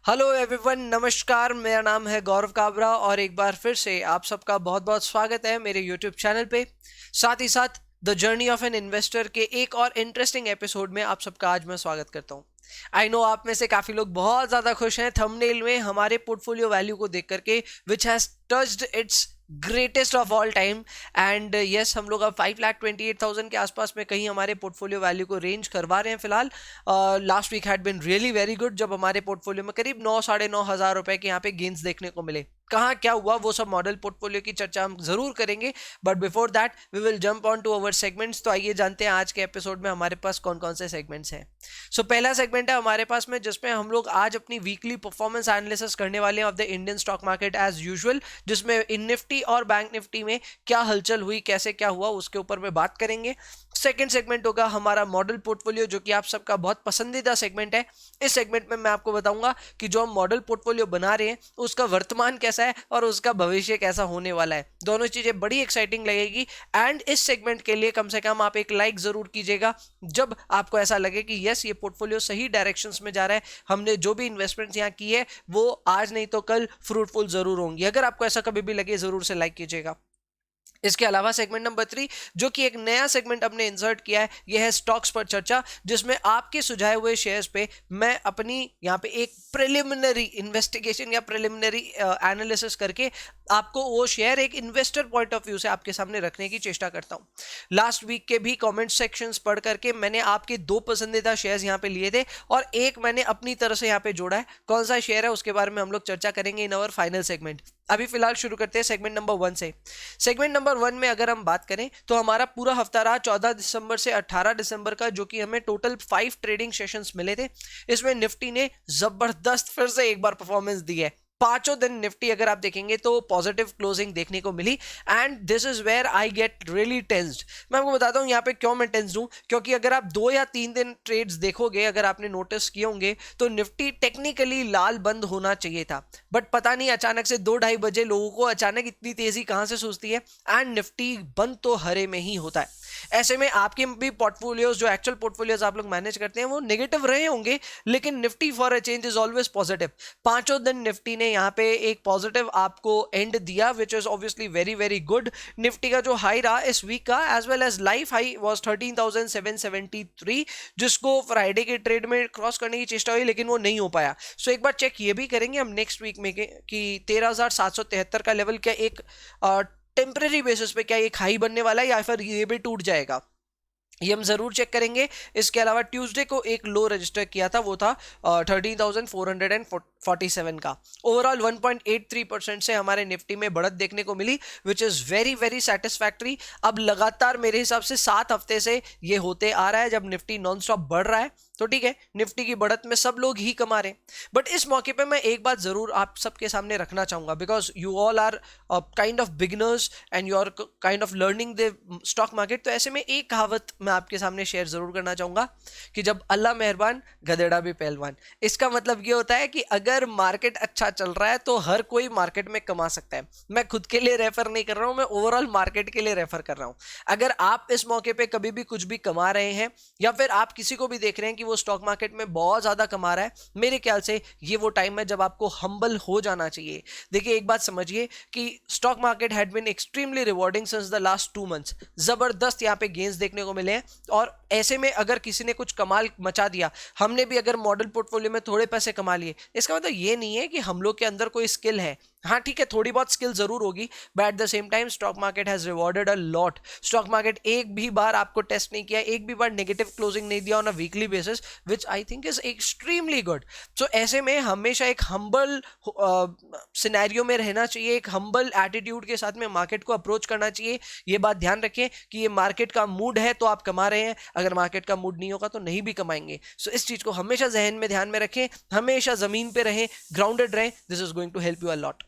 Hello everyone, नमस्कार। मेरा नाम है गौरव काबरा और एक बार फिर से आप सबका बहुत बहुत स्वागत है मेरे यूट्यूब चैनल पे। साथ ही साथ the journey of an investor के एक और इंटरेस्टिंग एपिसोड में आप सबका आज मैं स्वागत करता हूँ। आई नो आप में से काफी लोग बहुत ज्यादा खुश हैं थंबनेल में हमारे पोर्टफोलियो वैल्यू को देख करके, which has touched it's greatest of all time. And yes, हम लोग अब 5,28,000 के आसपास में कहीं हमारे पोर्टफोलियो वैल्यू को रेंज करवा रहे हैं फिलहाल। Last week had been really very good, जब हमारे पोर्टफोलियो में करीब 9-9,500 रुपए के यहाँ पे गेंस देखने को मिले। कहाँ क्या हुआ वो सब मॉडल पोर्टफोलियो की चर्चा हम जरूर करेंगे, but before that we will jump on to our segments. तो आइए जानते हैं आज के एपिसोड में हमारे पास कौन कौन से सेगमेंट्स हैं। सो पहला सेगमेंट है हमारे पास में जिसमें हम लोग आज अपनी वीकली परफॉर्मेंस एनालिसिस करने वाले हैं of the Indian stock market as usual, जिसमें इन निफ्टी और बैंक निफ्टी में क्या हलचल हुई, कैसे क्या हुआ, उसके ऊपर में बात करेंगे। सेकंड सेगमेंट होगा हमारा मॉडल पोर्टफोलियो, जो कि आप सबका बहुत पसंदीदा सेगमेंट है। इस सेगमेंट में मैं आपको बताऊंगा कि जो हम मॉडल पोर्टफोलियो बना रहे हैं उसका वर्तमान कैसा है और उसका भविष्य कैसा होने वाला है। दोनों चीजें बड़ी एक्साइटिंग लगेगी। एंड इस सेगमेंट के लिए कम से कम आप एक लाइक जरूर कीजिएगा जब आपको ऐसा लगे कि यस, ये पोर्टफोलियो सही डायरेक्शंस में जा रहा है, हमने जो भी इन्वेस्टमेंट्स यहाँ की है वो आज नहीं तो कल फ्रूटफुल जरूर होंगी। अगर आपको ऐसा कभी भी लगे जरूर से लाइक कीजिएगा। इसके अलावा सेगमेंट नंबर 3, जो कि एक नया सेगमेंट हमने इंसर्ट किया है, यह है स्टॉक्स पर चर्चा, जिसमें आपके सुझाए हुए शेयर्स पे मैं अपनी यहाँ पे एक प्रिलिमिनरी इन्वेस्टिगेशन या प्रिलिमिनरी एनालिसिस करके आपको वो शेयर एक इन्वेस्टर पॉइंट ऑफ व्यू से आपके सामने रखने की चेष्टा करता हूँ। लास्ट वीक के भी कमेंट सेक्शंस पढ़ करके मैंने आपके 2 पसंदीदा शेयर्स यहाँ पे लिए थे और एक मैंने अपनी तरह से यहाँ पे जोड़ा है। कौन सा शेयर है उसके बारे में हम लोग चर्चा करेंगे इन अवर फाइनल सेगमेंट। अभी फिलहाल शुरू करते हैं सेगमेंट नंबर 1 से। सेगमेंट नंबर 1 में अगर हम बात करें तो हमारा पूरा हफ्ता रहा 14 दिसंबर से 18 दिसंबर का, जो कि हमें टोटल 5 ट्रेडिंग सेशंस मिले थे। इसमें निफ्टी ने जबरदस्त फिर से एक बार परफॉर्मेंस दी है। पांचों दिन निफ्टी अगर आप देखेंगे तो पॉजिटिव क्लोजिंग देखने को मिली। And this is where I get really tensed. मैं आपको बताता हूं यहाँ पे क्यों मैं टेंस्ड हूं, क्योंकि अगर आप 2 या 3 दिन ट्रेड्स देखोगे, अगर आपने नोटिस किए होंगे, तो निफ्टी टेक्निकली लाल बंद होना चाहिए था, बट पता नहीं अचानक से 2-2:30 बजे लोगों को अचानक इतनी तेजी कहां से सूझती है एंड निफ्टी बंद तो हरे में ही होता है। ऐसे में आपके भी पोर्टफोलियोज, जो एक्चुअल पोर्टफोलियोज आप लोग मैनेज करते हैं, वो नेगेटिव रहे होंगे, लेकिन Nifty for a change is always positive. पांचों दिन निफ्टी ने यहाँ पे एक पॉजिटिव आपको एंड दिया, which is obviously very very good. Nifty का जो हाई रहा इस वीक का as well as life high was 13,773, जिसको फ्राइडे के ट्रेड में क्रॉस करने की चेष्टा हुई लेकिन वो नहीं हो पाया। सो एक बार चेक ये भी करेंगे हम नेक्स्ट वीक में कि 13,773 का लेवल क्या एक टेम्परेरी बेसिस पे क्या एक हाई बनने वाला है या फिर ये भी टूट जाएगा, ये हम जरूर चेक करेंगे। इसके अलावा ट्यूसडे को एक लो रजिस्टर किया था, वो था 13,447 का। ओवरऑल 1.83% से हमारे निफ्टी में बढ़त देखने को मिली, which is very very satisfactory. अब लगातार मेरे हिसाब से 7 हफ्ते से ये होते आ रहा है जब निफ्टी नॉन स्टॉप बढ़ रहा है, तो ठीक है, निफ्टी की बढ़त में सब लोग ही कमा रहे हैं। बट इस मौके पे मैं एक बात जरूर आप सबके सामने रखना चाहूंगा, because you all are kind of beginners and you are kind of learning the stock market. तो ऐसे में एक कहावत मैं आपके सामने शेयर जरूर करना चाहूंगा कि जब अल्लाह मेहरबान गधेड़ा भी पहलवान। इसका मतलब ये होता है कि अगर मार्केट अच्छा चल रहा है तो हर कोई मार्केट में कमा सकता है। मैं खुद के लिए रेफर नहीं कर रहा हूं, मैं ओवरऑल मार्केट के लिए रेफर कर रहा हूं। अगर आप इस मौके पे कभी भी कुछ भी कमा रहे हैं या फिर आप किसी को भी देख रहे हैं कि वो स्टॉक मार्केट में बहुत ज्यादा कमा रहा है, मेरे ख्याल से ये वो टाइम है जब आपको हम्बल हो जाना चाहिए। देखिए, एक बात समझिए कि stock market had been extremely rewarding since the last 2 months. जबरदस्त यहाँ पे गेंस देखने को मिले हैं और ऐसे में अगर किसी ने कुछ कमाल मचा दिया, हमने भी अगर मॉडल पोर्टफोलियो में थोड़े पैसे कमा लिए, इसका मतलब ये नहीं है कि हम लोग के अंदर कोई स्किल है। हाँ ठीक है, थोड़ी बहुत स्किल जरूर होगी, but at the same time stock market has rewarded a lot. Stock market एक भी बार आपको टेस्ट नहीं किया, एक भी बार नेगेटिव क्लोजिंग नहीं दिया on a weekly basis, which I think is extremely good. So ऐसे में हमेशा एक हम्बल सिनेरियो में रहना चाहिए, एक हम्बल एटीट्यूड के साथ में मार्केट को अप्रोच करना चाहिए। ये बात ध्यान रखें कि ये मार्केट का मूड है तो आप कमा रहे हैं, अगर मार्केट का मूड नहीं होगा तो नहीं भी कमाएंगे। सो इस चीज को हमेशा जहन में ध्यान में रखें, हमेशा जमीन पे रहें, ग्राउंडेड रहें। This is going to help you a lot.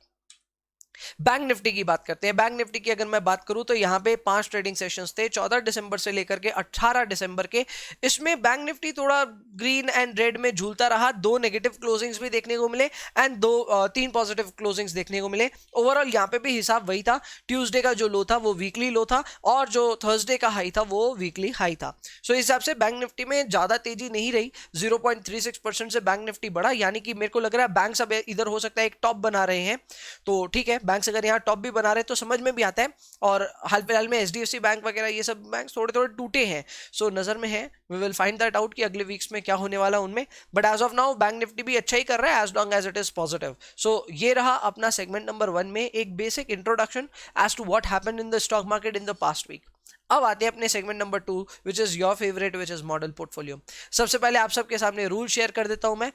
Bank Nifty की बात करते हैं। बैंक निफ्टी की अगर मैं बात करूं तो यहां पे 5 ट्रेडिंग सेशंस थे 14 दिसंबर से लेकर के 18 दिसंबर के। इसमें बैंक निफ्टी थोड़ा ग्रीन एंड रेड में झूलता रहा, 2 नेगेटिव क्लोजिंग्स भी देखने को मिले एंड 3 पॉजिटिव क्लोजिंग्स देखने को मिले। ओवरऑल यहां पे भी हिसाब वही था, ट्यूसडे का जो लो था वो वीकली लो था और जो थर्सडे का हाई था वो वीकली हाई था। सो इस हिसाब से बैंक निफ्टी में ज्यादा तेजी नहीं रही, 0.36% से बैंक निफ्टी बढ़ा, यानी कि मेरे को लग रहा है बैंक अब इधर हो सकता है एक टॉप बना रहे हैं। तो ठीक है, बैंक अगर यहाँ टॉप भी बना रहे हैं तो समझ में भी आता है। और हाल फिलहाल में एचडीएफसी बैंक वगैरह ये सब बैंक थोड़े थोड़े टूटे हैं, सो नजर में है, we will find that out कि अगले वीक्स में क्या होने वाला उनमें। But as of now Bank Nifty भी अच्छा ही कर रहा है as long as it is positive. So ये रहा अपना सेगमेंट नंबर 1 में एक basic introduction as to what happened in the stock market in the past week. अब आते हैं अपने segment number 2 which is your favourite, which is model portfolio. सबसे पहले आप सबके सामने रूल शेयर कर देता हूं मैं।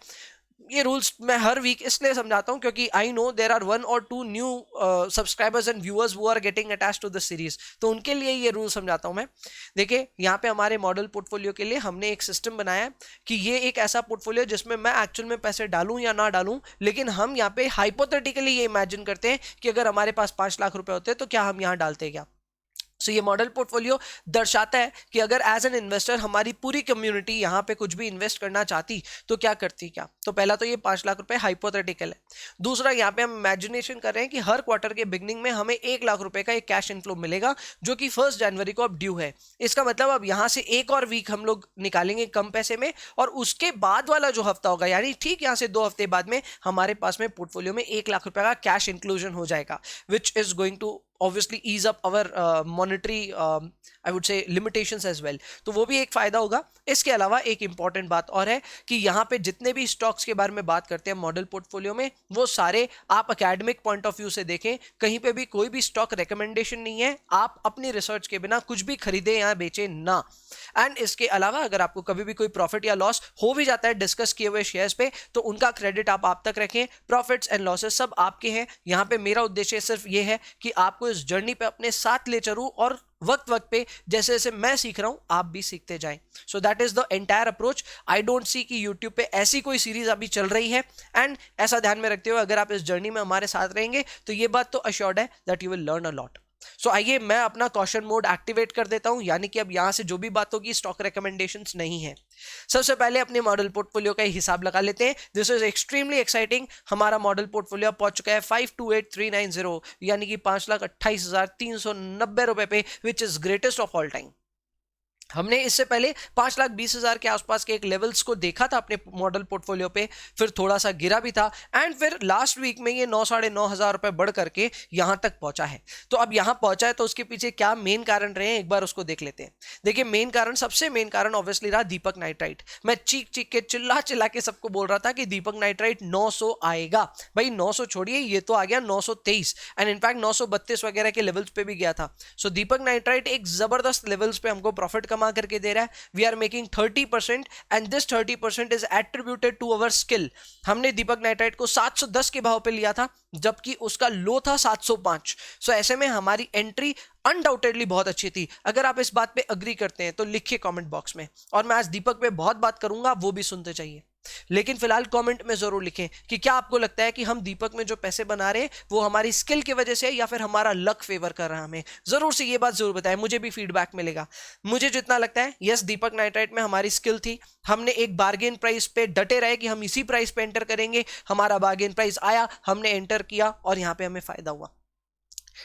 ये रूल्स मैं हर वीक इसलिए समझाता हूं क्योंकि I know there are 1 or 2 new subscribers and viewers who are getting attached to the series, तो उनके लिए ये रूल समझाता हूं मैं। देखिए यहाँ पे हमारे मॉडल पोर्टफोलियो के लिए हमने एक सिस्टम बनाया है कि ये एक ऐसा पोर्टफोलियो जिसमें मैं एक्चुअल में पैसे डालूं या ना डालूं, लेकिन हम यहाँ पे हाइपोथेटिकली ये इमेजिन करते हैं कि अगर हमारे पास 5 लाख रुपए होते तो क्या हम यहाँ डालते क्या। सो ये मॉडल पोर्टफोलियो दर्शाता है कि अगर एज एन इन्वेस्टर हमारी पूरी कम्युनिटी यहाँ पे कुछ भी इन्वेस्ट करना चाहती तो क्या करती क्या। तो पहला तो ये 5 लाख रुपए हाइपोथेटिकल है। दूसरा, यहाँ पे हम इमेजिनेशन कर रहे हैं कि हर क्वार्टर के बिगनिंग में हमें 1 लाख रुपए का एक कैश इनफ्लो मिलेगा जो कि 1 जनवरी को अब ड्यू है। इसका मतलब अब यहाँ से एक और वीक हम लोग निकालेंगे कम पैसे में और उसके बाद वाला जो हफ्ता होगा यानी ठीक यहाँ से 2 हफ्ते बाद में हमारे पास में पोर्टफोलियो में 1 लाख रुपए का कैश इंक्लूजन हो जाएगा, which is going to obviously ease up our monetary I would say limitations as well। तो वो भी एक फायदा होगा। इसके अलावा एक इंपॉर्टेंट बात और है कि यहाँ पे जितने भी स्टॉक्स के बारे में बात करते हैं मॉडल पोर्टफोलियो में, वो सारे आप एकेडमिक पॉइंट ऑफ व्यू से देखें, कहीं पे भी कोई भी स्टॉक रिकमेंडेशन नहीं है, आप अपनी रिसर्च के बिना कुछ भी खरीदे या बेचे ना। एंड इसके अलावा अगर आपको कभी भी कोई प्रॉफिट या लॉस हो भी जाता है डिस्कस किए हुए शेयर्स पे तो उनका क्रेडिट आप तक रखें, प्रॉफिट्स एंड लॉसेस सब आपके हैं। यहाँ पे मेरा उद्देश्य सिर्फ ये है कि आपको इस जर्नी पे अपने साथ ले चलूं और वक्त वक्त पे जैसे जैसे मैं सीख रहा हूं आप भी सीखते जाएं। So that is the entire approach. I don't see कि यूट्यूब पे ऐसी कोई सीरीज अभी चल रही है एंड ऐसा ध्यान में रखते हुए अगर आप इस जर्नी में हमारे साथ रहेंगे तो ये बात तो अश्योर्ड है that you will learn a lot. So आइए मैं अपना कॉशन मोड एक्टिवेट कर देता हूं, यानी कि अब यहां से जो भी बात होगी स्टॉक रिकमेंडेशंस नहीं है। सबसे पहले अपने मॉडल पोर्टफोलियो का हिसाब लगा लेते हैं। This is extremely exciting. हमारा मॉडल पोर्टफोलियो पहुंच चुका है 528390 यानी कि 5,28,390 रुपए पे, which is greatest of all time. हमने इससे पहले 5,20,000 के आसपास के एक लेवल्स को देखा था अपने मॉडल पोर्टफोलियो पे, फिर थोड़ा सा गिरा भी था एंड फिर लास्ट वीक में ये 9,500 रुपए बढ़ करके यहां तक पहुंचा है। तो अब यहां पहुंचा है तो उसके पीछे क्या मेन कारण रहे हैं एक बार उसको देख लेते हैं। देखिए मेन कारण, सबसे मेन कारण ऑब्वियसली रहा दीपक नाइट्राइट। मैं चीख चीख के चिल्ला चिल्ला के सबको बोल रहा था कि दीपक नाइट्राइट 900 आएगा। भाई 900 छोड़िए, ये तो आ गया 923 एंड इनफैक्ट 932 वगैरह के लेवल्स पे भी गया था। सो दीपक नाइट्राइट एक जबरदस्त लेवल्स पे हमको प्रॉफिट कमा करके दे रहा है। We are making 30% and this 30% is attributed to our skill. हमने दीपक नाइट्राइट को 710 के भाव पे लिया था जबकि उसका लो था 705। सो ऐसे में हमारी एंट्री अनडाउटेडली बहुत अच्छी थी। अगर आप इस बात पे अग्री करते हैं तो लिखिए कमेंट बॉक्स में, और मैं आज दीपक पे बहुत बात करूंगा वो भी सुनते चाहिए। लेकिन फिलहाल कमेंट में जरूर लिखें कि क्या आपको लगता है कि हम दीपक में जो पैसे बना रहे हैं वो हमारी स्किल की वजह से है या फिर हमारा लक फेवर कर रहा है हमें। जरूर से ये बात जरूर बताएं, मुझे भी फीडबैक मिलेगा। मुझे जितना लगता है यस दीपक नाइट्राइट में हमारी स्किल थी, हमने एक बार्गेन प्राइस पे डटे रहे कि हम इसी प्राइस पे एंटर करेंगे, हमारा बार्गेन प्राइस आया, हमने एंटर किया और यहां पे हमें फायदा हुआ।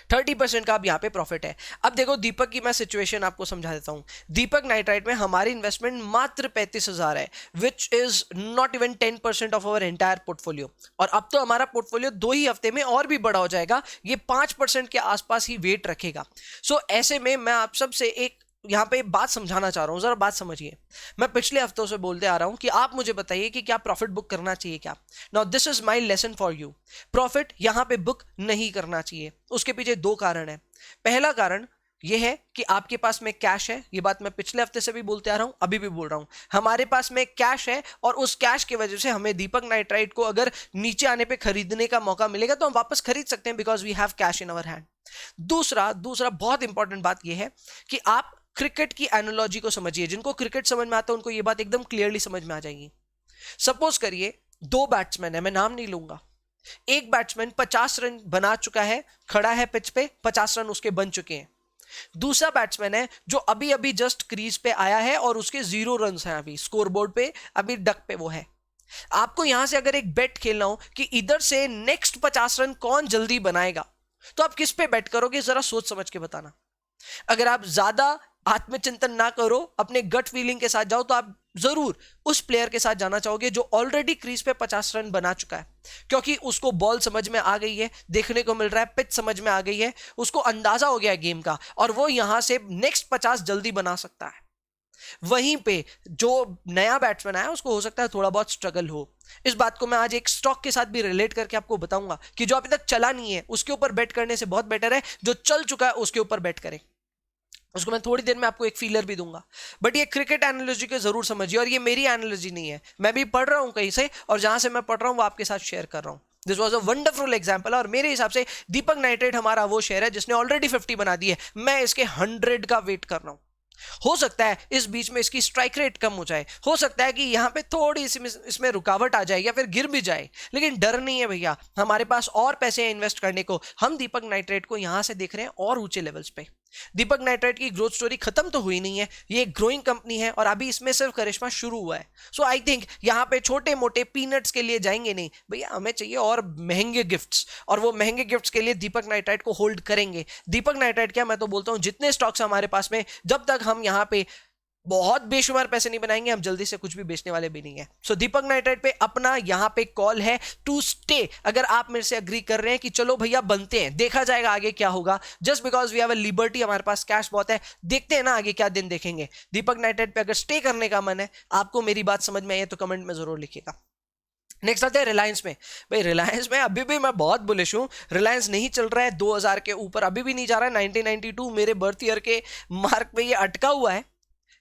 30% का अब यहाँ पे प्रॉफिट है। अब देखो दीपक की मैं सिचुएशन आपको समझा देता हूँ। दीपक नाइट्राइट में हमारी इन्वेस्टमेंट मात्र 35,000 है, which is not even 10% of our entire portfolio. और अब तो हमारा पोर्टफोलियो 2 ही हफ्ते में और भी बड़ा हो जाएगा, ये 5% के आसपास ही वेट रखेगा। सो ऐसे में मैं आप सबसे एक यहां पे बात समझाना चाह रहा हूं, जरा बात समझिए। मैं पिछले हफ्तों से बोलते आ रहा हूं कि आप मुझे बताइए कि क्या प्रॉफिट बुक करना चाहिए क्या। Now this is my lesson for you. Profit यहां पे बुक नहीं करना चाहिए। उसके पीछे 2 कारण है। पहला कारण यह है कि आपके पास में कैश है, ये बात मैं पिछले हफ्ते से भी बोलते आ रहा हूं, अभी भी बोल रहा हूं। हमारे पास में कैश है और उस कैश की वजह से हमें दीपक नाइट्राइट को अगर नीचे आने पे खरीदने का मौका मिलेगा तो हम वापस खरीद सकते हैं, because we have cash in our hand. दूसरा बहुत इंपॉर्टेंट बात यह है कि आप क्रिकेट की एनालॉजी को समझिए। जिनको क्रिकेट समझ में आता है उनको यह बात एकदम क्लियरली समझ में आ जाएगी। सपोज करिए 2 बैट्समैन है, मैं नाम नहीं लूंगा, एक बैट्समैन 50 रन बना चुका है, खड़ा है पिच पे, 50 रन उसके बन चुके हैं। दूसरा बैट्समैन है जो अभी अभी जस्ट क्रीज पे आया है और उसके 0 रन हैं अभी स्कोरबोर्ड पे, अभी डक पे वो है। आपको यहां से अगर एक बेट खेलना हो कि इधर से नेक्स्ट 50 रन कौन जल्दी बनाएगा, तो आप किस पे बेट करोगे, जरा सोच समझ के बताना। अगर आप ज्यादा आत्मचिंतन ना करो, अपने गट फीलिंग के साथ जाओ, तो आप जरूर उस प्लेयर के साथ जाना चाहोगे जो ऑलरेडी क्रीज पे 50 रन बना चुका है, क्योंकि उसको बॉल समझ में आ गई है, देखने को मिल रहा है, पिच समझ में आ गई है, उसको अंदाजा हो गया है गेम का, और वो यहां से नेक्स्ट 50 जल्दी बना सकता है। वहीं पे जो नया बैट्समैन आया उसको हो सकता है थोड़ा बहुत स्ट्रगल हो। इस बात को मैं आज एक स्टॉक के साथ भी रिलेट करके आपको बताऊंगा कि जो अभी तक चला नहीं है उसके ऊपर बेट करने से बहुत बेटर है जो चल चुका है उसके ऊपर बेट करें। उसको मैं थोड़ी देर में आपको एक फीलर भी दूंगा, बट ये क्रिकेट एनालॉजी को जरूर समझिए, और ये मेरी एनालॉजी नहीं है, मैं भी पढ़ रहा हूं कहीं से, और जहां से मैं पढ़ रहा हूं वो आपके साथ शेयर कर रहा हूं। This was a wonderful example, और मेरे हिसाब से दीपक नाइट्रेट हमारा वो शेयर है जिसने ऑलरेडी 50 बना दी है, मैं इसके 100 का वेट कर रहा हूं। हो सकता है इस बीच में इसकी स्ट्राइक रेट कम हो जाए, हो सकता है कि यहां पे थोड़ी सी इसमें रुकावट आ जाए या फिर गिर भी जाए, लेकिन डर नहीं है भैया, हमारे पास और पैसे हैं इन्वेस्ट करने को। हम दीपक नाइट्रेट को यहां से देख रहे हैं और ऊंचे लेवल्स पे। दीपक नाइट्रेट की ग्रोथ स्टोरी खत्म तो हुई नहीं है, ये एक ग्रोइंग कंपनी है और अभी इसमें सिर्फ करिश्मा शुरू हुआ है। सो आई थिंक यहां पे छोटे मोटे पीनट्स के लिए जाएंगे नहीं भैया, हमें चाहिए और महंगे गिफ्ट्स, और वो महंगे गिफ्ट्स के लिए दीपक नाइट्रेट को होल्ड करेंगे। दीपक नाइट्रेट क्या, मैं तो बोलता हूं जितने स्टॉक्स हमारे पास में, जब तक हम यहां पे बहुत बेशुमार पैसे नहीं बनाएंगे, हम जल्दी से कुछ भी बेचने वाले भी नहीं है। सो दीपक नाइट्रेट पे अपना यहां पे कॉल है टू स्टे। अगर आप मेरे से अग्री कर रहे हैं कि चलो भैया बनते हैं, देखा जाएगा आगे क्या होगा, just because we have a liberty, हमारे पास कैश बहुत है, देखते हैं ना आगे क्या दिन देखेंगे। दीपक नाइट्रेट पे अगर स्टे करने का मन है, आपको मेरी बात समझ में आई है तो कमेंट में जरूर लिखिएगा। नेक्स्ट आते हैं रिलायंस में। भाई रिलायंस में अभी भी मैं बहुत बुलिश हूं, रिलायंस नहीं चल रहा है 2000 के ऊपर, अभी भी नहीं जा रहा है। 1992 मेरे बर्थ ईयर के मार्क पे ये अटका हुआ है।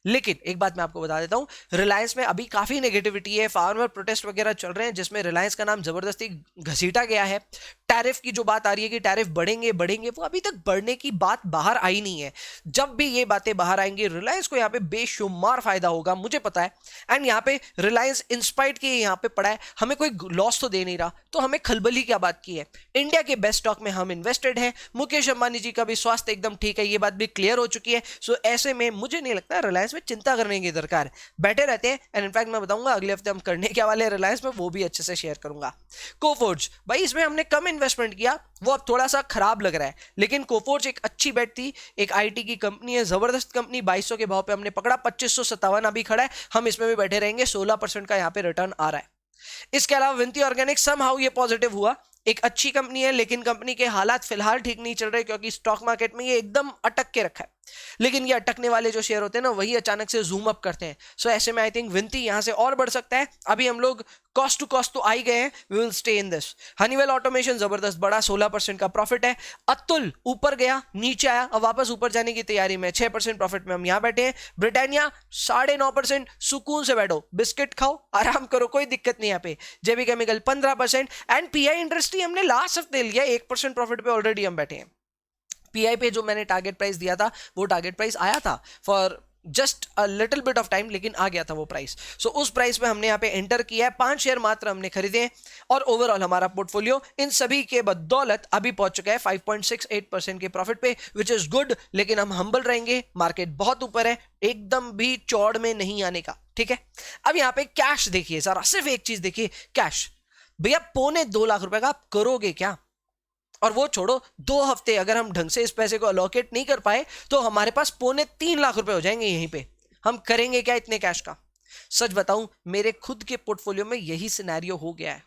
लेकिन एक बात मैं आपको बता देता हूं, रिलायंस में अभी काफी नेगेटिविटी है, फार्मर प्रोटेस्ट वगैरह चल रहे हैं जिसमें रिलायंस का नाम जबरदस्ती घसीटा गया है। टैरिफ की जो बात आ रही है कि टैरिफ बढ़ेंगे बढ़ेंगे, वो अभी तक बढ़ने की बात बाहर आई नहीं है। जब भी ये बातें बाहर आएंगी रिलायंस को यहाँ पे बेशुमार फायदा होगा, मुझे पता है। एंड यहाँ पे रिलायंस इंस्पाइट के यहाँ पे पड़ा है, हमें कोई लॉस तो दे नहीं रहा, तो हमें खलबली क्या बात की है। इंडिया के बेस्ट स्टॉक में हम इन्वेस्टेड हैं, मुकेश अंबानी जी का भी स्वास्थ्य एकदम ठीक है, ये बात भी क्लियर हो चुकी है। सो ऐसे में मुझे नहीं लगता रिलायंस में चिंता करने की दरकार, बैठे रहते हैं। एंड इनफैक्ट मैं बताऊंगा अगले हफ्ते हम करने क्या वाले रिलायंस में, वो भी अच्छे से शेयर करूंगा। कोफोर्ज भाई, इसमें हमने कम इन्वेस्टमेंट किया, वो अब थोड़ा सा खराब लग रहा है, लेकिन कोफोर्ज एक अच्छी बेट थी, एक आईटी की कंपनी है, जबरदस्त कंपनी। 2200 के भाव पे हमने पकड़ा, 2557 अभी खड़ा है, हम इसमें भी बैठे रहेंगे। 16% का यहाँ पे रिटर्न आ रहा है। इसके अलावा विनती ऑर्गेनिक समहाउ ये पॉजिटिव हुआ, एक अच्छी कंपनी है, लेकिन कंपनी के हालात फिलहाल ठीक नहीं चल रहे क्योंकि स्टॉक मार्केट में ये एकदम अटक के रखा है। लेकिन ये अटकने वाले जो शेयर होते हैं ना, वही अचानक से जूम अप करते हैं। सो ऐसे में आई थिंक विनती यहां से और बढ़ सकता है। अभी हम लोग कॉस्ट टू कॉस्ट तो आ ही गए हैं, we will stay in this. Honeywell automation जबरदस्त बड़ा, 16% का प्रॉफिट है। अतुल ऊपर गया नीचे आया, अब वापस ऊपर जाने की तैयारी में, 6% प्रॉफिट में हम यहां बैठे हैं। ब्रिटानिया 9.5%, सुकून से बैठो, बिस्किट खाओ, आराम करो, कोई दिक्कत नहीं यहाँ पे। जेबी केमिकल 15%, एंड पीआई इंडस्ट्री हमने लास्ट हफ्ते लिया, 1% प्रॉफिट पे ऑलरेडी हम बैठे हैं। पीआई पे जो मैंने टारगेट प्राइस दिया था वो टारगेट प्राइस आया था for just a little bit of time, लेकिन आ गया था वो प्राइस। सो उस प्राइस पे हमने यहाँ पे एंटर किया है, 5 शेयर मात्र हमने खरीदे हैं, और ओवरऑल हमारा पोर्टफोलियो इन सभी के बदौलत अभी पहुंच चुका है 5.68% के प्रॉफिट पे, विच इज गुड। लेकिन हम हम्बल रहेंगे, मार्केट बहुत ऊपर है, एकदम भी चौड़ में नहीं आने का, ठीक है। अब यहाँ पे कैश देखिए जरा, सिर्फ एक चीज देखिए, कैश भैया 2.25 लाख रुपए का आप करोगे क्या? और वो छोड़ो, 2 हफ्ते अगर हम ढंग से इस पैसे को अलोकेट नहीं कर पाए तो हमारे पास 2.25 लाख रुपए हो जाएंगे यहीं पे। हम करेंगे क्या इतने कैश का? सच बताऊं, मेरे खुद के पोर्टफोलियो में यही सिनेरियो हो गया है।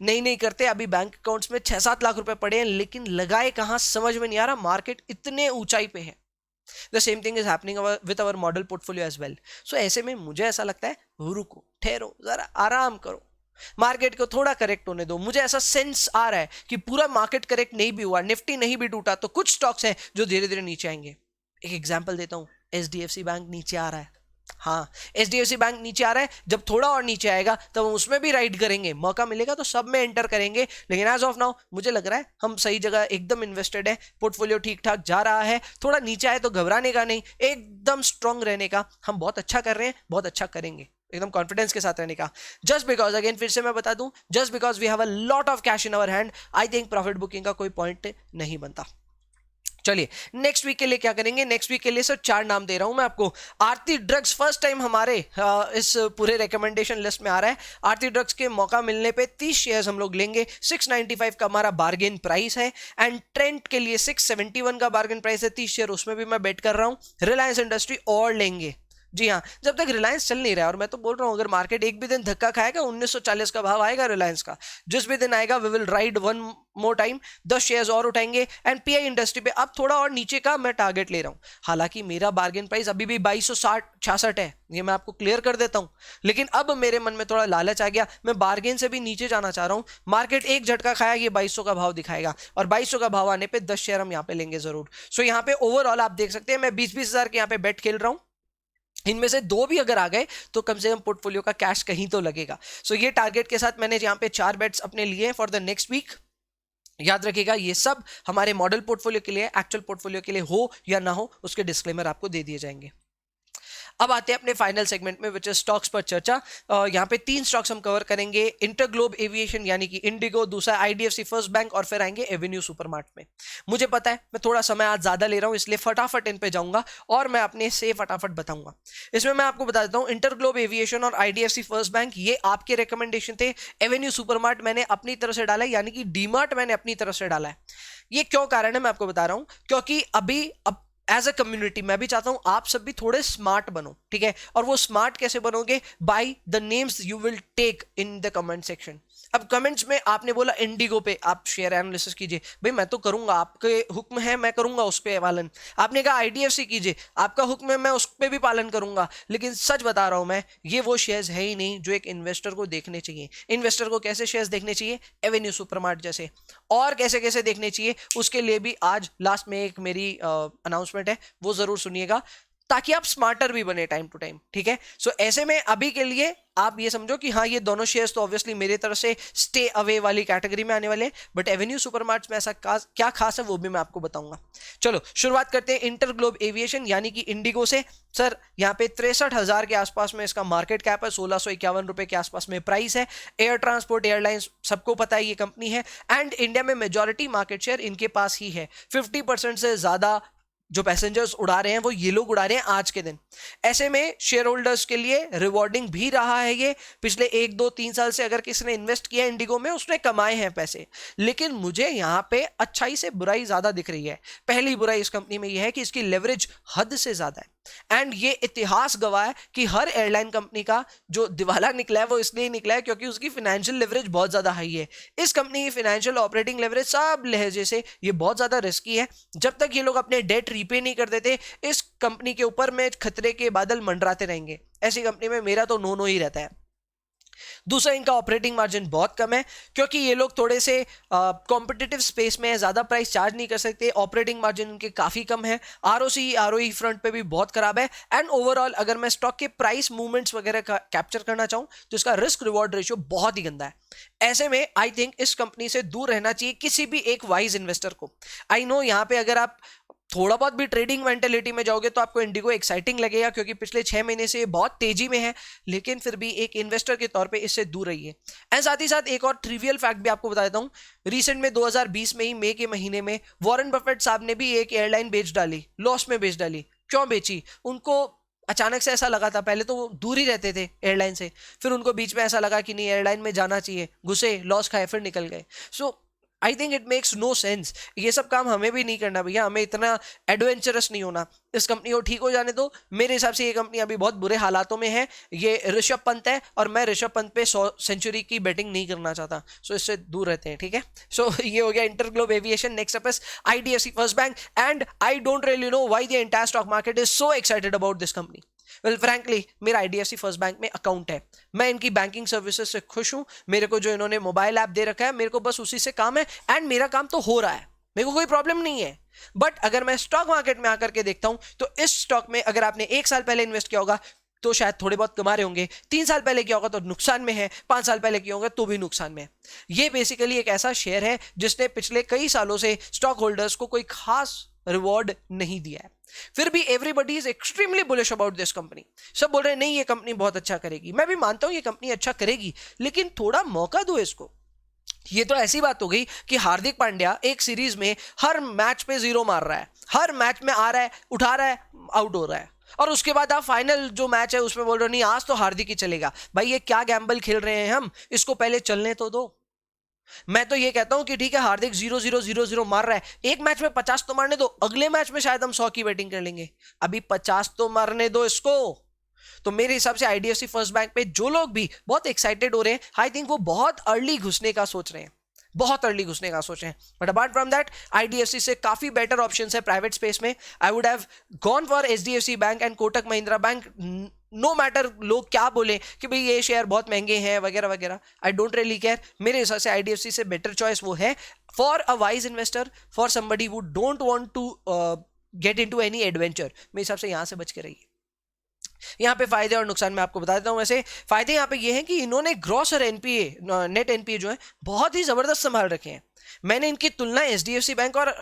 नहीं करते, अभी बैंक अकाउंट्स में 6-7 लाख रुपए पड़े हैं, लेकिन लगाए कहां समझ में नहीं आ रहा, मार्केट इतने ऊंचाई पे है। The same thing is happening with our model portfolio as well. So ऐसे में मुझे ऐसा लगता है, रुको, ठहरो, जरा आराम करो, मार्केट को थोड़ा करेक्ट होने दो। मुझे ऐसा सेंस आ रहा है कि पूरा मार्केट करेक्ट नहीं भी हुआ, निफ्टी नहीं भी टूटा, तो कुछ स्टॉक्स हैं जो धीरे धीरे नीचे आएंगे। एक एग्जांपल देता हूं, एचडीएफसी बैंक नीचे आ रहा है। हाँ, एचडीएफसी बैंक नीचे आ रहा है, जब थोड़ा और नीचे आएगा तब तो हम उसमें भी राइड करेंगे, मौका मिलेगा तो सब में एंटर करेंगे। लेकिन एज ऑफ नाउ मुझे लग रहा है हम सही जगह एकदम इन्वेस्टेड है, पोर्टफोलियो ठीक ठाक जा रहा है। थोड़ा नीचे आए तो घबराने का नहीं, एकदम स्ट्रांग रहने का। हम बहुत अच्छा कर रहे हैं, बहुत अच्छा करेंगे। एकदम कॉन्फिडेंस के साथ रहने का। जस्ट बिकॉज, अगेन फिर से मैं बता दूं, just because we have a lot of cash in our hand, I think profit booking का कोई पॉइंट नहीं बनता। चलिए नेक्स्ट वीक के लिए क्या करेंगे, नेक्स्ट वीक के लिए सर 4 नाम दे रहा हूं मैं आपको। आरती ड्रग्स फर्स्ट टाइम हमारे इस पूरे रिकमेंडेशन लिस्ट में आ रहा है। आरती ड्रग्स के मौका मिलने पे 30 शेयर्स हम लोग लेंगे, 695 का हमारा बार्गेन प्राइस है। एंड ट्रेंड के लिए 671 का बार्गेन प्राइस है, 30 शेयर उसमें भी मैं बेट कर रहा हूं। रिलायंस इंडस्ट्री और लेंगे, जी हाँ, जब तक रिलायंस चल नहीं रहा है, और मैं तो बोल रहा हूं अगर मार्केट एक भी दिन धक्का खाएगा 1940 का भाव आएगा रिलायंस का, जिस भी दिन आएगा we will ride one more time, 10 shares और उठाएंगे। एंड पीआई इंडस्ट्री पे अब थोड़ा और नीचे का मैं टारगेट ले रहा हूं, हालांकि मेरा बार्गेन प्राइस अभी भी 2266 है, ये मैं आपको क्लियर कर देता हूं, लेकिन अब मेरे मन में थोड़ा लालच आ गया, मैं बार्गेन से भी नीचे जाना चाह रहा हूं। मार्केट एक झटका खाया, ये 2200 का भाव दिखाएगा, और 2200 का भाव आने पे 10 शेयर हम यहाँ पे लेंगे जरूर। सो यहाँ पे ओवरऑल आप देख सकते हैं मैं 20-20 हजार के यहाँ पे बेट खेल रहा हूं, इनमें से 2 भी अगर आ गए तो कम से कम पोर्टफोलियो का कैश कहीं तो लगेगा। सो ये टारगेट के साथ मैंने यहाँ पे 4 बेट्स अपने लिए फॉर द नेक्स्ट वीक। याद रखिएगा ये सब हमारे मॉडल पोर्टफोलियो के लिए, एक्चुअल पोर्टफोलियो के लिए हो या ना हो उसके डिस्क्लेमर आपको दे दिए जाएंगे। अब आते हैं अपने फाइनल सेगमेंट में, विच इज स्टॉक्स पर चर्चा। यहाँ पे 3 स्टॉक्स हम कवर करेंगे, इंटरग्लोब एविएशन यानी कि इंडिगो, दूसरा आईडीएफसी फर्स्ट बैंक, और फिर आएंगे एवेन्यू सुपरमार्ट में। मुझे पता है मैं थोड़ा समय आज ज्यादा ले रहा हूँ, इसलिए फटाफट इन पे जाऊंगा और मैं अपने से फटाफट बताऊंगा। इसमें मैं आपको बता देता हूँ, इंटरग्लोब एविएशन और आईडीएफसी फर्स्ट बैंक ये आपके रिकमेंडेशन थे, एवेन्यू सुपरमार्ट मैंने अपनी तरफ से डाला है, यानी कि डीमार्ट मैंने अपनी तरफ से डाला है। ये क्यों कारण है मैं आपको बता रहा हूं, क्योंकि अभी अब एज अ कम्युनिटी मैं भी चाहता हूं आप सब भी थोड़े स्मार्ट बनो, ठीक है। और वो स्मार्ट कैसे बनोगे, by the names you will take in the comment section. अब कमेंट्स में आपने बोला इंडिगो पे आप शेयर एनालिसिस कीजिए, भाई मैं तो करूंगा, आपके हुक्म है मैं करूंगा उस पे पालन। आपने कहा आईडीएफसी कीजिए, आपका हुक्म है मैं उस पे भी पालन करूंगा, लेकिन सच बता रहा हूं मैं, ये वो शेयर्स है ही नहीं जो एक इन्वेस्टर को देखने चाहिए। इन्वेस्टर को कैसे शेयर्स देखने चाहिए, एवेन्यू सुपरमार्ट जैसे, और कैसे कैसे देखने चाहिए उसके लिए भी आज लास्ट में एक मेरी अनाउंसमेंट है, वो जरूर सुनिएगा ताकि आप स्मार्टर भी बने टाइम टू टाइम, ठीक है। सो ऐसे में अभी के लिए आप ये समझो कि हाँ ये दोनों शेयर्स तो ऑब्वियसली मेरी तरफ से स्टे अवे वाली कैटेगरी में आने वाले, बट एवेन्यू सुपरमार्ट्स में ऐसा क्या खास है वो भी मैं आपको बताऊंगा। चलो शुरुआत करते हैं इंटरग्लोब एविएशन यानी कि इंडिगो से। सर यहाँ पे 63,000 के आसपास में इसका मार्केट कैप है, 1651 रुपए के आसपास में प्राइस है। एयर ट्रांसपोर्ट एयरलाइंस सबको पता है ये कंपनी है, एंड इंडिया में मेजॉरिटी मार्केट शेयर इनके पास ही है। 50% से ज्यादा जो पैसेंजर्स उड़ा रहे हैं वो ये लोग उड़ा रहे हैं आज के दिन। ऐसे में शेयर होल्डर्स के लिए रिवॉर्डिंग भी रहा है ये। पिछले 1-2-3 साल से अगर किसी ने इन्वेस्ट किया इंडिगो में उसने कमाए हैं पैसे, लेकिन मुझे यहाँ पे अच्छाई से बुराई ज्यादा दिख रही है। पहली बुराई इस कंपनी में यह है कि इसकी लेवरेज हद से ज्यादा है, एंड ये इतिहास गवाह है कि हर एयरलाइन कंपनी का जो दिवाला निकला है वो इसलिए निकला है क्योंकि उसकी फाइनेंशियल लेवरेज बहुत ज्यादा हाई है। इस कंपनी की फाइनेंशियल ऑपरेटिंग लेवरेज सब लहजे से ये बहुत ज्यादा रिस्की है। जब तक ये लोग अपने डेट रीपे नहीं कर देते इस कंपनी के ऊपर में खतरे के बादल मंडराते रहेंगे। ऐसी कंपनी में मेरा तो नो ही रहता है। दूसरा, इनका ऑपरेटिंग मार्जिन बहुत कम है क्योंकि ये लोग थोड़े से कॉम्पिटिटिव स्पेस में ज्यादा प्राइस चार्ज नहीं कर सकते। ऑपरेटिंग मार्जिन इनके काफी कम है, आरओसी आरओई फ्रंट पे भी बहुत खराब है, एंड ओवरऑल अगर मैं स्टॉक के प्राइस मूवमेंट्स वगैरह का कैप्चर करना चाहूं तो इसका रिस्क रिवॉर्ड रेशियो बहुत ही गंदा है। ऐसे में आई थिंक इस कंपनी से दूर रहना चाहिए किसी भी एक वाइज इन्वेस्टर को। आई नो यहाँ पे अगर आप थोड़ा बहुत भी ट्रेडिंग मेंटेलिटी में जाओगे तो आपको इंडिगो एक्साइटिंग लगेगा क्योंकि पिछले 6 महीने से बहुत तेजी में है, लेकिन फिर भी एक इन्वेस्टर के तौर पे इससे दूर रहिए। एंड साथ ही साथ एक और ट्रिवियल फैक्ट भी आपको बता देता हूं, रिसेंट में 2020 में ही मई के महीने में वॉरेन बफेट साहब ने भी एक एयरलाइन बेच डाली, लॉस में बेच डाली। क्यों बेची? उनको अचानक से ऐसा लगा था, पहले तो वो दूर ही रहते थे एयरलाइन से, फिर उनको बीच में ऐसा लगा कि नहीं एयरलाइन में जाना चाहिए, घुसे, लॉस खाए, फिर निकल गए। So I think it makes no sense. ये सब काम हमें भी नहीं करना भैया, हमें इतना एडवेंचरस नहीं होना। इस कंपनी को ठीक हो जाने दो। मेरे हिसाब से ये कंपनी अभी बहुत बुरे हालातों में है। ये ऋषभ पंत है और मैं ऋषभ पंत पे 100 सेंचुरी की बैटिंग नहीं करना चाहता, सो इससे दूर रहते हैं, ठीक है। सो ये हो गया InterGlobe aviation. Next up is IDFC first bank, and I don't really know why the entire stock market is so excited about this company. Well frankly मेरा आईडीएफसी फर्स्ट बैंक में अकाउंट है, मैं इनकी बैंकिंग सर्विसेज से खुश हूं। मेरे को जो इन्होंने मोबाइल ऐप दे रखा है मेरे को बस उसी से काम है, एंड मेरा काम तो हो रहा है, मेरे को कोई प्रॉब्लम नहीं है। बट अगर मैं स्टॉक मार्केट में आकर के देखता हूं तो इस स्टॉक में अगर आपने 1 साल पहले इन्वेस्ट किया होगा तो शायद थोड़े बहुत कमा रहे होंगे, 3 साल पहले किया होगा तो नुकसान में है, 5 साल पहले किया होगा तो भी नुकसान में है। ये बेसिकली एक ऐसा शेयर है जिसने पिछले कई सालों से स्टॉक होल्डर्स को कोई खास रिवॉर्ड नहीं दिया है, फिर भी everybody is extremely bullish about this company. सब बोल रहे हैं नहीं ये कंपनी बहुत अच्छा करेगी, मैं भी मानता हूं ये कंपनी अच्छा करेगी, लेकिन थोड़ा मौका दो इसको। ये तो ऐसी बात हो गई कि हार्दिक पांड्या एक सीरीज में हर मैच पे 0 मार रहा है, हर मैच में आ रहा है, उठा रहा है, आउट हो रहा है, और उसके बाद आप फाइनल जो मैच है उसमें बोल रहे हो नहीं आज तो हार्दिक ही चलेगा। भाई ये क्या गैम्बल खेल रहे हैं हम, इसको पहले चलने तो दो। मैं तो ये कहता हूं कि ठीक है हार्दिक 0-0-0-0 मार रहा है, एक मैच में 50 तो मारने दो, अगले मैच में शायद हम 100 की बैटिंग कर लेंगे, अभी 50 तो मारने दो इसको। तो मेरे हिसाब से आईडीएफसी फर्स्ट बैंक पे जो लोग भी बहुत एक्साइटेड हो रहे हैं, आई थिंक वो बहुत अर्ली घुसने का सोच रहे हैं, बहुत अर्ली घुसने का सोच रहे हैं। But apart from that IDFC से काफी बेटर ऑप्शंस है प्राइवेट स्पेस में। I would have gone for HDFC bank and Kotak Mahindra bank, no matter लोग क्या बोले कि भाई ये शेयर बहुत महंगे हैं वगैरह वगैरह, आई डोंट रियली केयर। मेरे हिसाब से आईडीएफसी से बेटर चॉइस वो है for a wise investor, for somebody who don't want to get into any adventure. मेरे हिसाब से यहां से बच के रहिए। यहाँ पे फायदे और नुकसान मैं आपको बता देता हूँ। वैसे फायदे यहाँ पे ये हैं कि इन्होंने ग्रॉस और एनपीए, नेट एनपीए जो है बहुत ही जबरदस्त संभाल रखे हैं। मैंने इनकी तुलना एचडीएफसी बैंक और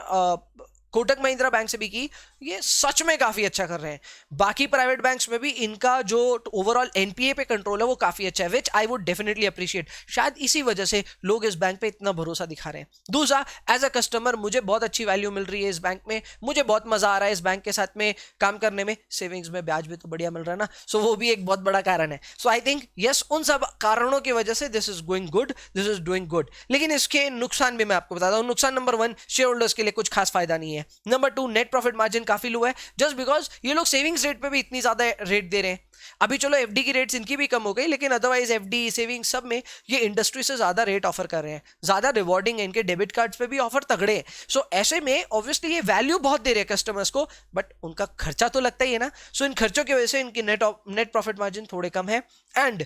कोटक महिंद्रा बैंक से भी की, ये सच में काफी अच्छा कर रहे हैं। बाकी प्राइवेट बैंक्स में भी इनका जो ओवरऑल एनपीए पे कंट्रोल है वो काफी अच्छा है, विच आई वुड डेफिनेटली अप्रिशिएट। शायद इसी वजह से लोग इस बैंक पे इतना भरोसा दिखा रहे हैं। दूसरा, एज अ कस्टमर मुझे बहुत अच्छी वैल्यू मिल रही है इस बैंक में, मुझे बहुत मजा आ रहा है इस बैंक के साथ में काम करने में, सेविंग्स में ब्याज भी तो बढ़िया मिल रहा है ना, सो वो भी एक बहुत बड़ा कारण है। सो आई थिंक यस, उन सब कारणों की वजह से this is going good, this is doing good. लेकिन इसके नुकसान भी मैं आपको बताता हूँ। नुकसान नंबर 1, शेयर होल्डर्स के लिए कुछ खास फायदा नहीं है। नंबर 2, नेट प्रॉफिट मार्जिन काफी लो है, जस्ट बिकॉज ये लोग सेविंग्स रेट पे भी इतनी ज्यादा रेट दे रहे हैं। अभी चलो एफडी की रेट्स इनकी भी कम हो गई, लेकिन अदरवाइज एफडी सेविंग सब में ये इंडस्ट्री से ज्यादा रेट ऑफर कर रहे हैं, ज्यादा रिवॉर्डिंग है, इनके डेबिट कार्ड्स पे भी ऑफर तगड़े हैं। सो ऐसे में ऑब्वियसली ये वैल्यू बहुत दे रहे हैं कस्टमर्स को, बट उनका खर्चा तो लगता ही है ना। सो इन खर्चों की वजह से इनकी नेट प्रॉफिट मार्जिन थोड़े कम है। एंड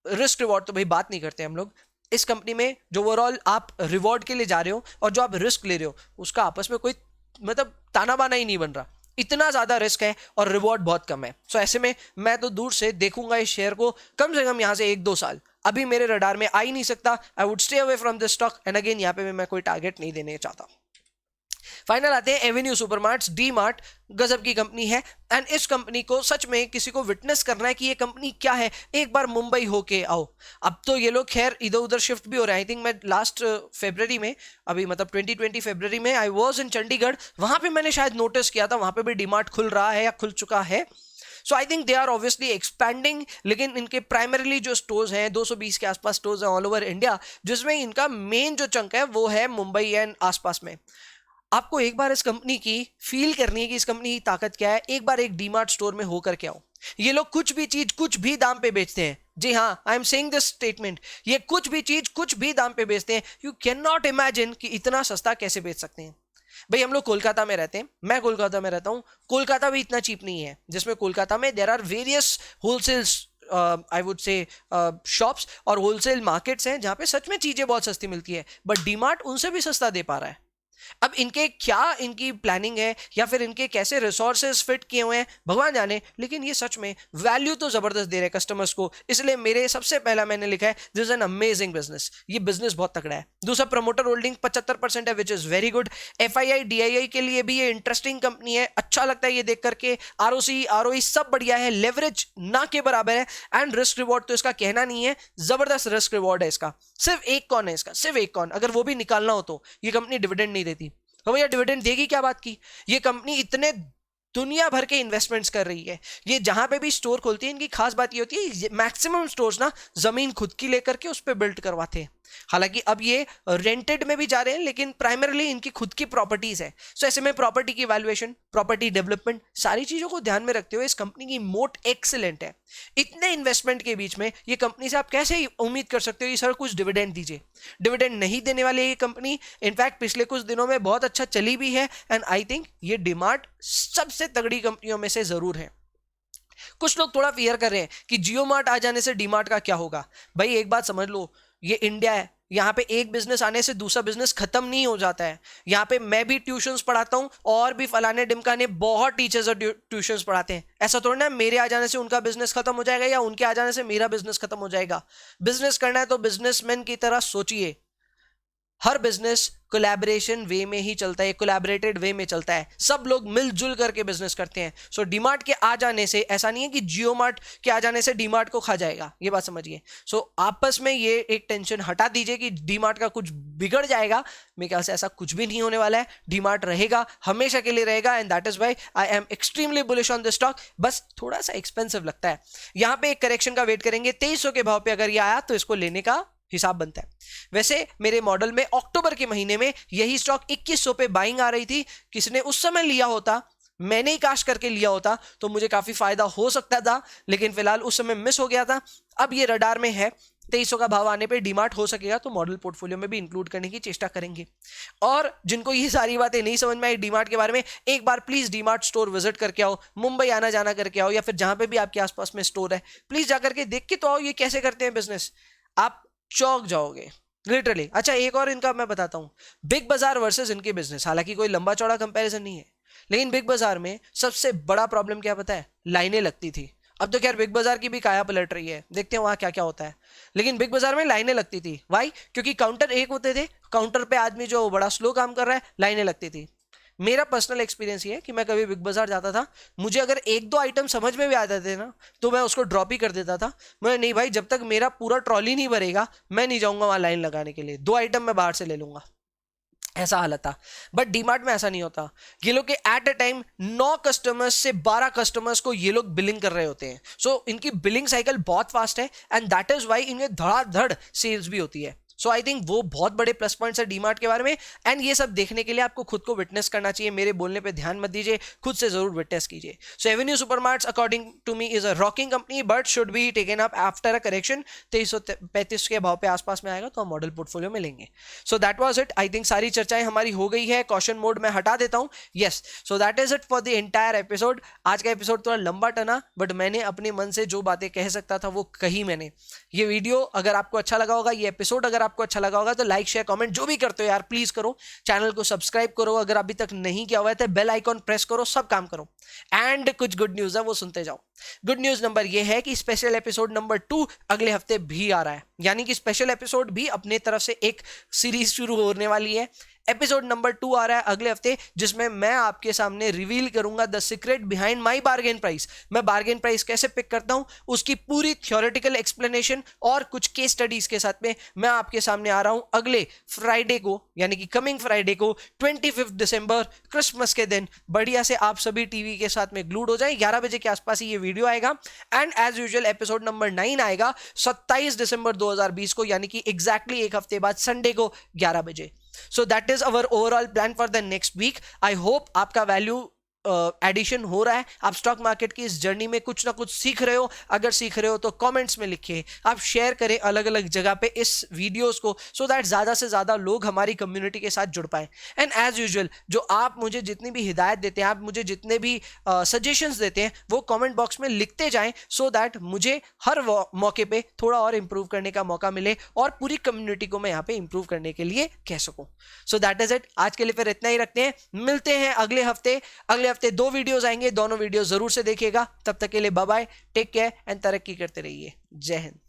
रिस्क रिवॉर्ड तो भाई बात नहीं करते हम लोग इस कंपनी में। जो ओवरऑल आप रिवॉर्ड के लिए जा रहे हो और जो आप रिस्क ले रहे हो उसका आपस में कोई मतलब ताना बाना ही नहीं बन रहा, इतना ज्यादा रिस्क है और रिवॉर्ड बहुत कम है। सो ऐसे में मैं तो दूर से देखूंगा इस शेयर को कम से कम यहां से 1-2 साल। अभी मेरे रडार में आ ही नहीं सकता, I would stay away from this stock. And again यहाँ पे मैं कोई टारगेट नहीं देने चाहता। फाइनल आते हैं एवेन्यू सुपरमार्ट्स, डी मार्ट गजब की कंपनी है। एंड इस कंपनी को सच में किसी को विटनेस करना है कि ये कंपनी क्या है, एक बार मुंबई होके आओ। अब तो ये लोग खैर इधर उधर शिफ्ट भी हो रहे हैं। आई थिंक मैं लास्ट फरवरी में, अभी मतलब 2020 फरवरी में आई वॉज इन चंडीगढ़, वहां पे मैंने शायद नोटिस किया था, वहां पे भी डी मार्ट खुल रहा है या खुल चुका है। So I think they are obviously expanding, लेकिन इनके प्राइमरीली जो स्टोर्स हैं 220 के आसपास स्टोर्स हैं ऑल ओवर इंडिया, जिसमें इनका मेन जो चंक है वो है मुंबई एंड आसपास में। आपको एक बार इस कंपनी की फील करनी है कि इस कंपनी की ताकत क्या है, एक बार एक डीमार्ट स्टोर में होकर के आओ। ये लोग कुछ भी चीज कुछ भी दाम पे बेचते हैं। जी हाँ, I am saying this statement, ये कुछ भी चीज कुछ भी दाम पे बेचते हैं। यू कैन नॉट इमेजिन कि इतना सस्ता कैसे बेच सकते हैं। भाई हम लोग कोलकाता में रहते हैं, मैं कोलकाता में रहता हूँ, कोलकाता भी इतना चीप नहीं है, जिसमें कोलकाता में there are various wholesales I would say shops और होलसेल मार्केट्स हैं जहां पे सच में चीजें बहुत सस्ती मिलती है, बट डीमार्ट उनसे भी सस्ता दे पा रहा है। अब इनके क्या इनकी प्लानिंग है या फिर इनके कैसे रिसोर्सेज फिट किए हुए हैं भगवान जाने, लेकिन ये सच में वैल्यू तो जबरदस्त दे रहे हैं कस्टमर्स को। इसलिए मेरे सबसे पहला मैंने लिखा है this is an amazing business, ये बिजनेस बहुत तगड़ा है। दूसरा, प्रमोटर होल्डिंग 75% है, which is very good. FII DII के लिए भी ये इंटरेस्टिंग कंपनी है, अच्छा लगता है ये देख करके। आरओसी आरओई सब बढ़िया है, लेवरेज ना के बराबर है, एंड रिस्क रिवॉर्ड तो इसका कहना नहीं है, जबरदस्त रिस्क रिवॉर्ड है इसका। सिर्फ एक कौन है इसका, सिर्फ एक कौन, अगर वो भी निकालना हो तो ये कंपनी डिविडेंड नहीं देती। तो भैया डिविडेंड देगी क्या बात की, ये कंपनी इतने दुनिया भर के इन्वेस्टमेंट्स कर रही है। ये जहां पे भी स्टोर खोलती है, इनकी खास बात ये होती है मैक्सिमम स्टोर्स ना जमीन खुद की लेकर के उस पर बिल्ड करवाते हैं। हालांकि अब ये रेंटेड में भी जा रहे हैं, लेकिन प्राइमरीली इनकी खुद की प्रॉपर्टीज है। सो ऐसे में प्रॉपर्टी की वैल्यूएशन, प्रॉपर्टी डेवलपमेंट, सारी चीजों को ध्यान में रखते हुए इस कंपनी की मोट एक्सीलेंट है। इतने इन्वेस्टमेंट के बीच में ये कंपनी से आप कैसे उम्मीद कर सकते हो कि सर कुछ डिविडेंड दीजिए। डिविडेंड नहीं देने वाली ये कंपनी, इनफैक्ट पिछले कुछ दिनों में बहुत अच्छा चली भी है। एंड आई थिंक ये डीमार्ट सबसे तगड़ी कंपनियों में से जरूर है। कुछ लोग थोड़ा फियर कर रहे हैं कि जियो मार्ट आ जाने से डीमार्ट का क्या होगा। भाई एक बात समझ लो, ये इंडिया है, यहाँ पे एक बिजनेस आने से दूसरा बिजनेस खत्म नहीं हो जाता है। यहाँ पे मैं भी ट्यूशंस पढ़ाता हूँ और भी फलाने डिमकाने बहुत टीचर्स और ट्यूशंस पढ़ाते हैं। ऐसा थोड़ा ना मेरे आ जाने से उनका बिजनेस खत्म हो जाएगा या उनके आ जाने से मेरा बिजनेस खत्म हो जाएगा। बिजनेस करना है तो बिजनेसमैन की तरह सोचिए। हर बिजनेस कोलैबोरेशन वे में ही चलता है, कोलैबोरेटेड वे में चलता है, सब लोग मिलजुल करके बिजनेस करते हैं। सो डीमार्ट के आ जाने से ऐसा नहीं है कि जियो मार्ट के आ जाने से डीमार्ट को खा जाएगा, ये बात समझिए। सो आपस में ये एक टेंशन हटा दीजिए कि डीमार्ट का कुछ बिगड़ जाएगा, मेरे ख्याल से ऐसा कुछ भी नहीं होने वाला है। डीमार्ट रहेगा, हमेशा के लिए रहेगा, and that is why I am extremely bullish on this stock. बस थोड़ा सा एक्सपेंसिव लगता है, यहां पे एक करेक्शन का वेट करेंगे। 2300 के भाव पे अगर ये आया तो इसको लेने का हिसाब बनता है। वैसे मेरे मॉडल में अक्टूबर के महीने में यही स्टॉक 2100 पे बाइंग आ रही थी, किसने उस समय लिया होता, मैंने ही काश करके लिया होता तो मुझे काफी फायदा हो सकता था, लेकिन फिलहाल उस समय मिस हो गया था। अब ये रडार में है, 2300 का भाव आने पे डीमार्ट हो सकेगा तो मॉडल पोर्टफोलियो में भी इंक्लूड करने की चेष्टा करेंगे। और जिनको ये सारी बातें नहीं समझ में आई डीमार्ट के बारे में, एक बार प्लीज डीमार्ट स्टोर विजिट करके आओ, मुंबई आना जाना करके आओ, या फिर जहां पे भी आपके आसपास में स्टोर है प्लीज जाकर के देख के तो आओ ये कैसे करते हैं बिजनेस, आप चौंक जाओगे लिटरली। अच्छा एक और इनका मैं बताता हूं, बिग बाजार वर्सेस इनके बिजनेस, हालांकि कोई लंबा चौड़ा कंपैरिजन नहीं है, लेकिन बिग बाजार में सबसे बड़ा प्रॉब्लम क्या पता है, लाइनें लगती थी। अब तो खैर बिग बाजार की भी काया पलट रही है, देखते हैं वहां क्या क्या होता है, लेकिन बिग बाजार में लाइनें लगती थी। वाई? क्योंकि काउंटर एक होते थे, काउंटर पे आदमी जो बड़ा स्लो काम कर रहा है, लाइनें लगती थी। मेरा पर्सनल एक्सपीरियंस ये है कि मैं कभी बिग बाजार जाता था, मुझे अगर एक दो आइटम समझ में भी आ जाते थे ना तो मैं उसको ड्रॉप ही कर देता था। मैं नहीं भाई, जब तक मेरा पूरा ट्रॉली नहीं भरेगा मैं नहीं जाऊंगा वहां लाइन लगाने के लिए, 2 आइटम मैं बाहर से ले लूंगा, ऐसा हालत था। बट डीमार्ट में ऐसा नहीं होता, ये लोग के एट अ टाइम 9 कस्टमर्स से 12 कस्टमर्स को ये लोग बिलिंग कर रहे होते हैं। सो इनकी बिलिंग साइकिल बहुत फास्ट है, एंड दैट इज वाई इनमें धड़ाधड़ सेल्स भी होती है। सो आई थिंक वो बहुत बड़े प्लस पॉइंट्स है डीमार्ट के बारे में, एंड ये सब देखने के लिए आपको खुद को विटनेस करना चाहिए, मेरे बोलने पे ध्यान मत दीजिए, खुद से जरूर विटनेस कीजिए। So Avenue Supermarts according to me is a rocking company but should be taken up after a correction. 2335 के भाव पे आसपास में आएगा तो हम मॉडल पोर्टफोलियो में लेंगे। So that was it, I think सारी चर्चाएं हमारी हो गई है, कॉशन मोड में हटा देता हूं। Yes, so that is it for the entire episode. आज का एपिसोड थोड़ा लंबा टना, बट मैंने अपने मन से जो बातें कह सकता था वो कही मैंने। ये वीडियो अगर आपको अच्छा लगा होगा, ये एपिसोड अगर आपको अच्छा लगा होगा तो लाइक शेयर कमेंट जो भी करते हो यार प्लीज करो, चैनल को सब्सक्राइब करो अगर अभी तक नहीं किया हुआ है तो बेल आइकॉन प्रेस करो, सब काम करो। एंड कुछ गुड न्यूज है वो सुनते जाओ। गुड न्यूज नंबर ये है कि स्पेशल एपिसोड नंबर 2 अगले हफ्ते भी आ रहा है, यानी कि स्पेशल एपिसोड भी अपने तरफ से एक सीरीज शुरू होने वाली है। एपिसोड नंबर 2 आ रहा है अगले हफ्ते, जिसमें मैं आपके सामने रिवील करूंगा the secret behind my bargain price. मैं बार्गेन प्राइस कैसे पिक करता हूं उसकी पूरी थ्योरेटिकल एक्सप्लेनेशन और कुछ केस स्टडीज के साथ में मैं आपके सामने आ रहा हूं अगले फ्राइडे को, यानी कि कमिंग फ्राइडे को 25 दिसंबर क्रिसमस के दिन। बढ़िया से आप सभी टीवी के साथ में ग्लूड हो जाए, 11 बजे के आसपास ही ये वीडियो आएगा। And as usual episode number 9 आएगा 27 दिसंबर 2020 को, यानी कि एग्जैक्टली एक हफ्ते बाद संडे को 11 बजे। So that is our overall plan for the next week. I hope आपका वैल्यू एडिशन हो रहा है, आप स्टॉक मार्केट की इस जर्नी में कुछ ना कुछ सीख रहे हो। अगर सीख रहे हो तो कमेंट्स में लिखिए, आप शेयर करें अलग अलग जगह पे इस वीडियोस को, सो दैट ज्यादा से ज्यादा लोग हमारी कम्युनिटी के साथ जुड़ पाए। एंड एज यूजुअल जो आप मुझे जितनी भी हिदायत देते हैं, आप मुझे जितने भी सजेशंस देते हैं वो कमेंट बॉक्स में लिखते जाएं, सो दैट मुझे हर मौके पे थोड़ा और इंप्रूव करने का मौका मिले और पूरी कम्युनिटी को मैं यहाँ पे इंप्रूव करने के लिए कह सकूं। सो दैट इज इट, आज के लिए फिर इतना ही रखते हैं, मिलते हैं अगले हफ्ते। अगले हफ्ते 2 वीडियोस आएंगे, दोनों वीडियो जरूर से देखिएगा। तब तक के लिए bye bye, take care and तरक्की करते रहिए। जय हिंद।